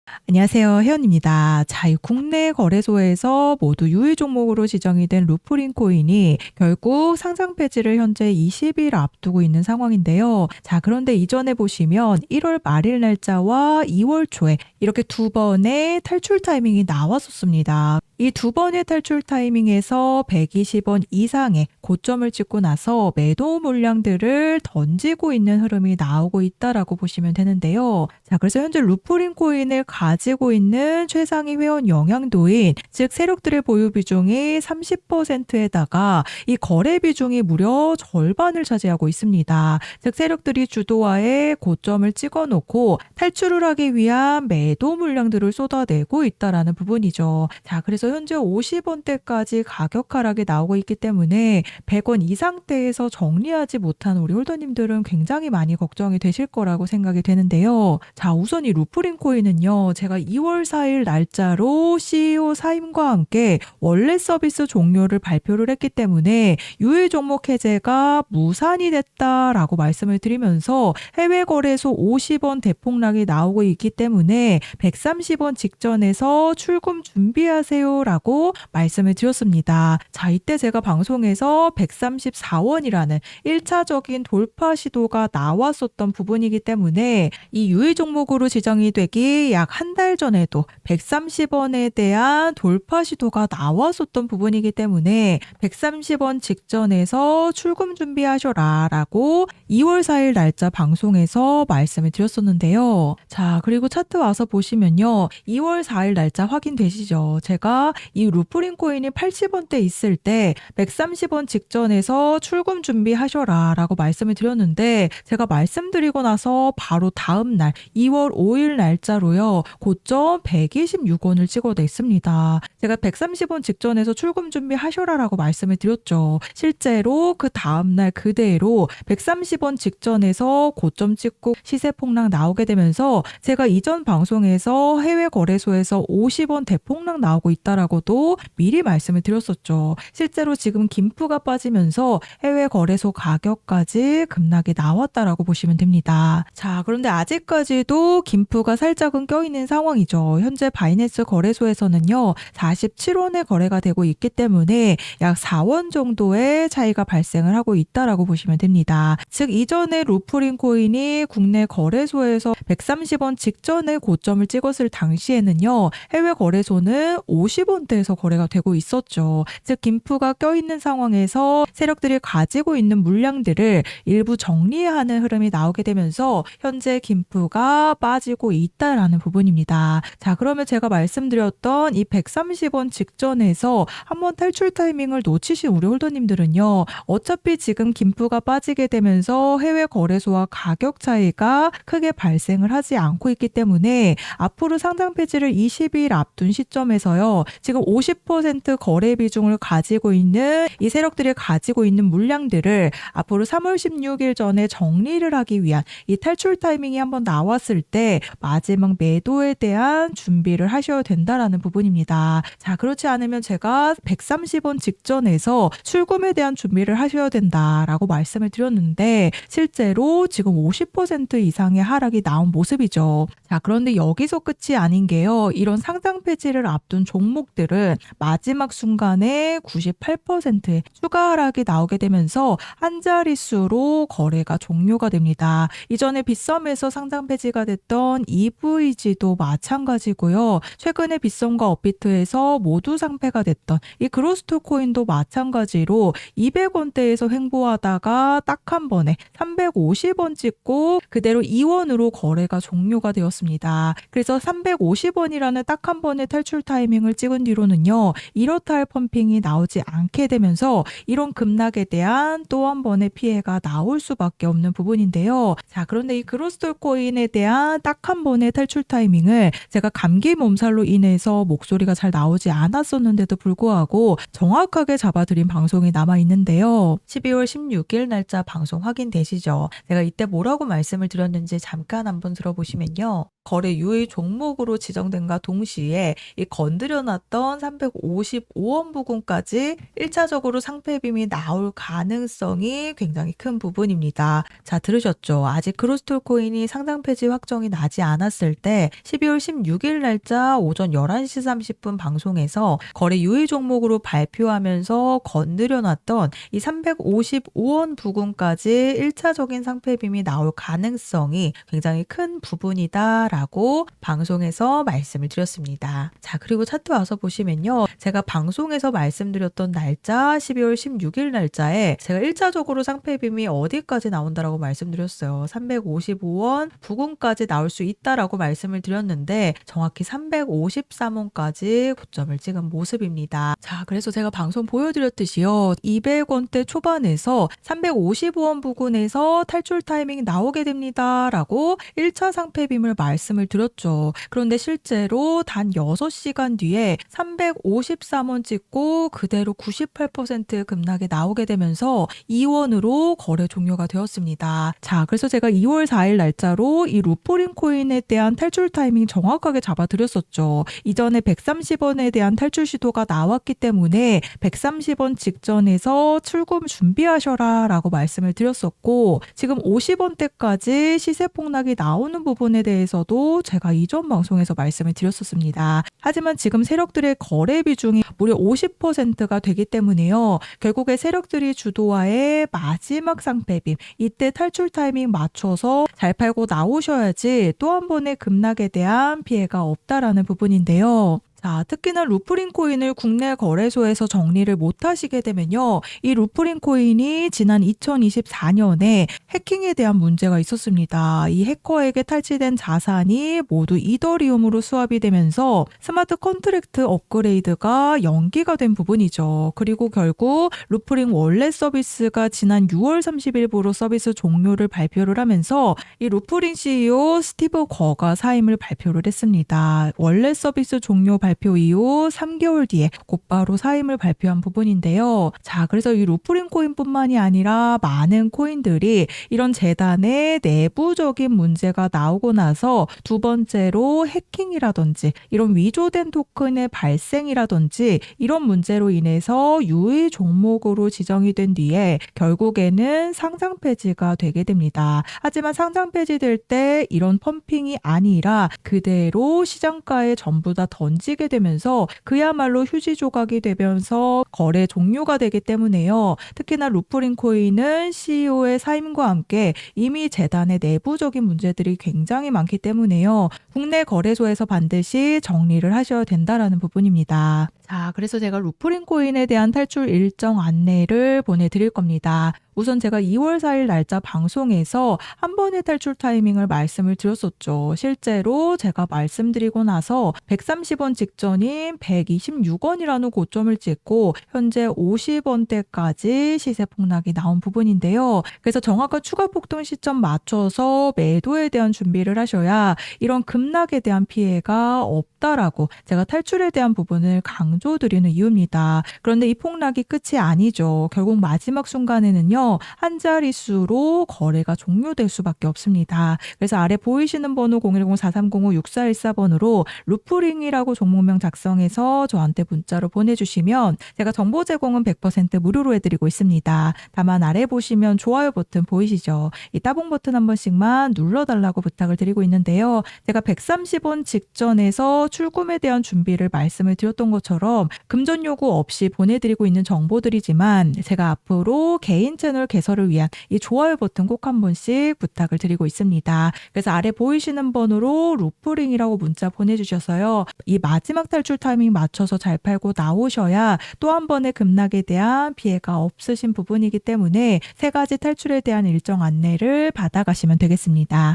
안녕하세요. 혜연입니다. 자, 이 국내 거래소에서 모두 유의 종목으로 지정이 된 루프린 코인이 결국 상장 폐지를 현재 20일 앞두고 있는 상황인데요. 자, 그런데 이전에 보시면 1월 말일 날짜와 2월 초에 이렇게 두 번의 탈출 타이밍이 나왔었습니다. 이 두 번의 탈출 타이밍에서 120원 이상의 고점을 찍고 나서 매도 물량들을 던지고 있는 흐름이 나오고 있다라고 보시면 되는데요. 자, 그래서 현재 루프린 코인을 가지고 있는 최상위 회원 영향도인, 즉 세력들의 보유 비중이 30%에다가 이 거래 비중이 무려 절반을 차지하고 있습니다. 즉 세력들이 주도하에 고점을 찍어놓고 탈출을 하기 위한 매도 물량들을 쏟아내고 있다라는 부분이죠. 자, 그래서 현재 50원대까지 가격 하락이 나오고 있기 때문에 100원 이상대에서 정리하지 못한 우리 홀더님들은 굉장히 많이 걱정이 되실 거라고 생각이 되는데요. 자, 우선 이 루프린 코인은요, 제가 2월 4일 날짜로 CEO 사임과 함께 원래 서비스 종료를 발표를 했기 때문에 유의 종목 해제가 무산이 됐다라고 말씀을 드리면서 해외 거래소 50원 대폭락이 나오고 있기 때문에 130원 직전에서 출금 준비하세요라고 말씀을 드렸습니다. 자, 이때 제가 방송에서 134원이라는 1차적인 돌파 시도가 나왔었던 부분이기 때문에 이 유의 종목으로 지정이 되기 약 한 달 전에도 130원에 대한 돌파 시도가 나왔었던 부분이기 때문에 130원 직전에서 출금 준비하셔라 라고 2월 4일 날짜 방송에서 말씀을 드렸었는데요. 자, 그리고 차트 와서 보시면요. 2월 4일 날짜 확인되시죠? 제가 이 루프린 코인이 80원대 있을 때 130원 직전에서 출금 준비하셔라 라고 말씀을 드렸는데 제가 말씀드리고 나서 바로 다음 날 2월 5일 날짜로요. 고점 126원을 찍어냈습니다. 제가 130원 직전에서 출금 준비하셔라 라고 말씀을 드렸죠. 실제로 그 다음 날 그대로 130원 직전에서 고점 찍고 시세 폭락 나오게 되면서 제가 이전 방송에서 해외 거래소에서 50원 대폭락 나오고 있다라고도 미리 말씀을 드렸었죠. 실제로 지금 김프가 빠지면서 해외 거래소 가격까지 급락이 나왔다라고 보시면 됩니다. 자, 그런데 아직까지도 김프가 살짝은 껴있는 상황이죠. 현재 바이낸스 거래소에서는요, 47원에 거래가 되고 있기 때문에 약 4원 정도의 차이가 발생을 하고 있다라고 보시면 됩니다. 즉 이전에 루프린 코인이 국내 거래소에서 130원 직전에 고점을 찍었을 당시에는요, 해외 거래소는 50원대에서 거래가 되고 있었죠. 즉 김프가 껴있는 상황에서 세력들이 가지고 있는 물량들을 일부 정리하는 흐름이 나오게 되면서 현재 김프가 빠지고 있다라는 부분입니다. 자, 그러면 제가 말씀드렸던 이 130원 직전에서 한번 탈출 타이밍을 놓치신 우리 홀더님들은요, 어차피 지금 김프가 빠지게 되면서 해외 거래소와 가격 차이가 크게 발생을 하지 않고 있기 때문에 앞으로 상장 폐지를 20일 앞둔 시점에서요, 지금 50% 거래 비중을 가지고 있는 이 세력들이 가지고 있는 물량들을 앞으로 3월 16일 전에 정리를 하기 위한 이 탈출 타이밍이 한번 나왔을 때 마지막 매도에 대한 준비를 하셔야 된다라는 부분입니다. 자, 그렇지 않으면 제가 130원 직전에서 출금에 대한 준비를 하셔야 된다라고 말씀을 드렸는데 실제로 지금 50% 이상의 하락이 나온 모습이죠. 자, 그런데 여기서 끝이 아닌 게요. 이런 상장 폐지를 앞둔 종목들은 마지막 순간에 98%의 추가 하락이 나오게 되면서 한 자릿수로 거래가 종료가 됩니다. 이전에 빗썸에서 상장 폐지가 됐던 EVG도 마찬가지고요. 최근에 빗썸과 업비트에서 모두 상폐가 됐던 이 그로스토 코인도 마찬가지로 200원대에서 횡보하다가 딱 한 번에 350원 찍고 그대로 2원으로 거래가 종료가 되었습니다. 그래서 350원이라는 딱 한 번의 탈출 타이밍을 찍은 뒤로는요. 이렇다 할 펌핑이 나오지 않게 되면서 이런 급락에 대한 또 한 번의 피해가 나올 수밖에 없는 부분인데요. 자, 그런데 이 그로스톨 코인에 대한 딱 한 번의 탈출 타이밍을 제가 감기 몸살로 인해서 목소리가 잘 나오지 않았었는데도 불구하고 정확하게 잡아드린 방송이 남아있는데요. 12월 16일 날짜 방송 확인되시죠? 제가 이때 뭐라고 말씀을 드렸는지 잠깐 한번 들어보시면요. 거래 유의 종목으로 지정된과 동시에 이 건드려놨던 355원 부근까지 1차적으로 상패빔이 나올 가능성이 굉장히 큰 부분입니다. 자, 들으셨죠? 아직 크루스톨 코인이 상장 폐지 확정이 나지 않았을 때 12월 16일 날짜 오전 11시 30분 방송에서 거래 유의 종목으로 발표하면서 건드려놨던 이 355원 부근까지 1차적인 상패빔이 나올 가능성이 굉장히 큰 부분이다라고 방송에서 말씀을 드렸습니다. 자, 그리고 차트 와서 보시면요. 제가 방송에서 말씀드렸던 날짜 12월 16일 날짜에 제가 1차적으로 상패빔이 어디까지 나온다라고 말씀드렸어요. 355원 부근까지 나올 수 있다라고 말씀을 드렸는데 정확히 353원까지 고점을 찍은 모습입니다. 자, 그래서 제가 방송 보여드렸듯이요. 200원대 초반에서 355원 부근에서 탈출 타이밍 나오게 됩니다. 라고 1차 상패빔을 말씀을 드렸죠. 그런데 실제로 단 6시간 뒤에 353원 찍고 그대로 98% 급락에 나오게 되면서 2원으로 거래 종료가 되었습니다. 자, 그래서 제가 2월 4일 날짜로 이 루프린 코인에 대한 탈출 타이밍 정확하게 잡아드렸었죠. 이전에 130원에 대한 탈출 시도가 나왔기 때문에 130원 직전에서 출금 준비하셔라 라고 말씀을 드렸었고, 지금 50원대까지 시세 폭락이 나오는 부분에 대해서도 제가 이전 방송에서 말씀을 드렸었습니다. 하지만 지금 세력들의 거래 비중이 무려 50%가 되기 때문에요. 결국에 세력들이 주도하에 마지막 상패빔, 이때 탈출 타이밍 맞춰서 잘 팔고 나오셔야지 또 한 번의 급락에 대한 피해가 없다라는 부분인데요. 자, 특히나 루프린 코인을 국내 거래소에서 정리를 못 하시게 되면요. 이 루프린 코인이 지난 2024년에 해킹에 대한 문제가 있었습니다. 이 해커에게 탈취된 자산이 모두 이더리움으로 수합이 되면서 스마트 컨트랙트 업그레이드가 연기가 된 부분이죠. 그리고 결국 루프린 원래 서비스가 지난 6월 30일부로 서비스 종료를 발표를 하면서 이 루프린 CEO 스티브 거가 사임을 발표를 했습니다. 원래 서비스 종료 발표 이후 3개월 뒤에 곧바로 사임을 발표한 부분인데요. 자, 그래서 이 루프린 코인뿐만이 아니라 많은 코인들이 이런 재단의 내부적인 문제가 나오고 나서 두 번째로 해킹이라든지 이런 위조된 토큰의 발생이라든지 이런 문제로 인해서 유의 종목으로 지정이 된 뒤에 결국에는 상장 폐지가 되게 됩니다. 하지만 상장 폐지될 때 이런 펌핑이 아니라 그대로 시장가에 전부 다 던지게 되면서 그야말로 휴지 조각이 되면서 거래 종료가 되기 때문에요. 특히나 루프린 코인은 CEO의 사임과 함께 이미 재단의 내부적인 문제들이 굉장히 많기 때문에요. 국내 거래소에서 반드시 정리를 하셔야 된다라는 부분입니다. 자, 그래서 제가 루프린 코인에 대한 탈출 일정 안내를 보내드릴 겁니다. 우선 제가 2월 4일 날짜 방송에서 한 번의 탈출 타이밍을 말씀을 드렸었죠. 실제로 제가 말씀드리고 나서 130원 직전인 126원이라는 고점을 찍고 현재 50원대까지 시세 폭락이 나온 부분인데요. 그래서 정확한 추가 폭등 시점 맞춰서 매도에 대한 준비를 하셔야 이런 급락에 대한 피해가 없다라고 제가 탈출에 대한 부분을 강조드리는 이유입니다. 그런데 이 폭락이 끝이 아니죠. 결국 마지막 순간에는요. 한 자릿수로 거래가 종료될 수밖에 없습니다. 그래서 아래 보이시는 번호 010-4305-6414번으로 루프링이라고 종목명 작성해서 저한테 문자로 보내주시면 제가 정보 제공은 100% 무료로 해드리고 있습니다. 다만 아래 보시면 좋아요 버튼 보이시죠? 이 따봉 버튼 한 번씩만 눌러달라고 부탁을 드리고 있는데요. 제가 130원 직전에서 출금에 대한 준비를 말씀을 드렸던 것처럼 금전 요구 없이 보내드리고 있는 정보들이지만 제가 앞으로 개인 채널 개설을 위한 이 좋아요 버튼 꼭 한 번씩 부탁을 드리고 있습니다. 그래서 아래 보이시는 번호로 루프링이라고 문자 보내주셔서요. 이 마지막 탈출 타이밍 맞춰서 잘 팔고 나오셔야 또 한 번의 급락에 대한 피해가 없으신 부분이기 때문에 세 가지 탈출에 대한 일정 안내를 받아가시면 되겠습니다.